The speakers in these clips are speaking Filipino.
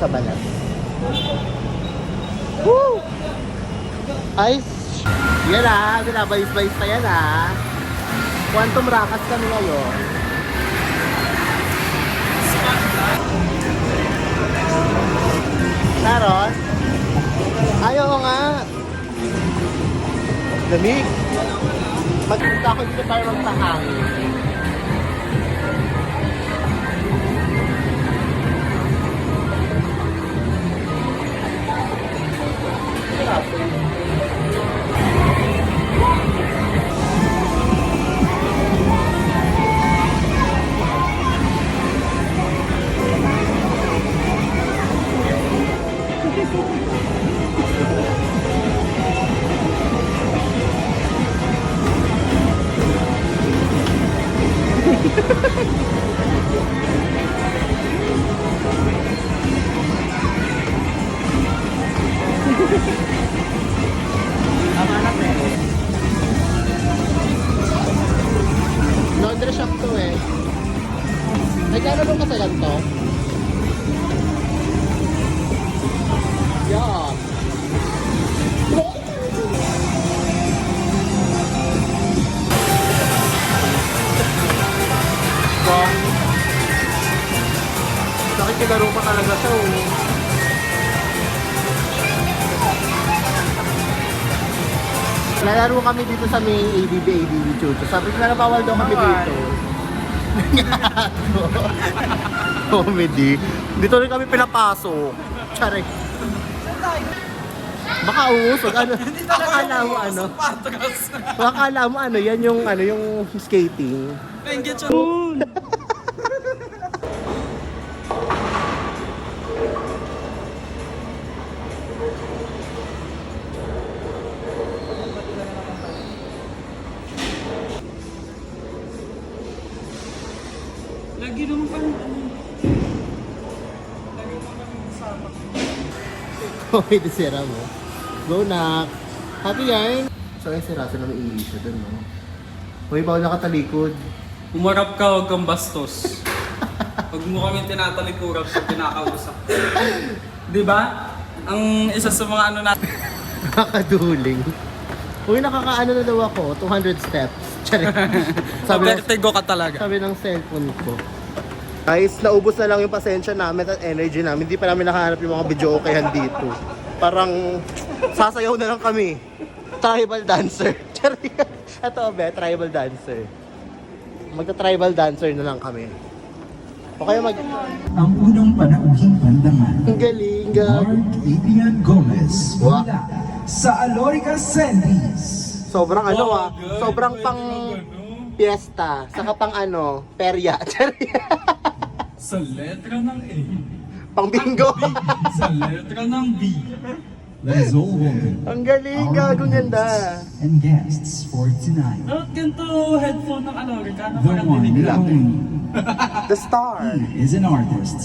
sa balat. Woo! Ay, yan ah, binabayis-bayis pa yan ah. Quantum rakas kami ngayon. Taron? Ayaw nga. Lamig. Magpunta ako dito para magpahangin. Laundry shop to eh. Nagkano ba kasalan to? Yeah. Bong. Nakikilaro pa talaga siya oh. Lalaro kami dito sa may ABB Chucho. Sabi ko na bawal daw kami dito. Comedy. Dito rin kami pinapasok. Tsare. Baka uusog. Ano? Akala mo ano? Akala mo ano? Yan yung ano yung skating. Engage siya. Lagi naman pa rin. Lagi naman pa rin sama. Okay, desira mo. Go na. Happy yarn. So ay si Russell na may iisa dun, no? Uy, bawal nakatalikod. Umarap ka, huwag kang bastos. Huwag mo kami tinatalikurap sa pinakausap. Diba? Ang isa sa mga ano natin. Nakakaduling. Uy, nakakaano na daw ako. 200 steps. Charing. Vertigo ka talaga. Sabi ng cellphone ko. Guys, naubos na lang yung pasensya namin at energy namin. Hindi pa namin nakahanap yung mga video okayan dito. Parang sasayaw na lang kami. Tribal dancer. Charing. Ito, be, tribal dancer. Magta-tribal dancer na lang kami. O kaya Ang unang panauhing bandangan. Ang galing, Mark Adrian Gomez. Wow. Mula sa Alorica Sandys. Sobrang ano Oh, ah. good. Sobrang pang fiesta. Saka pang ano, perya. Sa letra ng A. Pang bingo. Sa letra ng B. Let's all welcome Ang galing, gagong ganda. and guests for tonight. Dapat ganito headphone ng Alorica na The parang one dinig and lang. only. The star. He is an artist,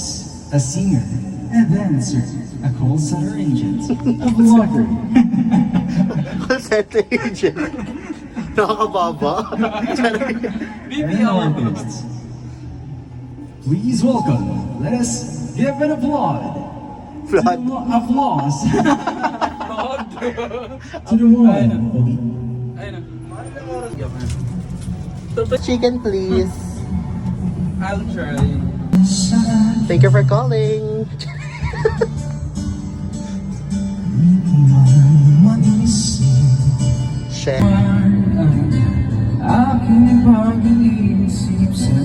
a singer, a dancer, a call center agent, a vlogger. Call center agent. Nakakababa. and an BPO. artist. Please welcome. Let us give an applaud. Flood. Applause Lord. to the one. Ayun na. Chicken, please. I'll try. Thank you for calling. Share. Aking pag-iisip sa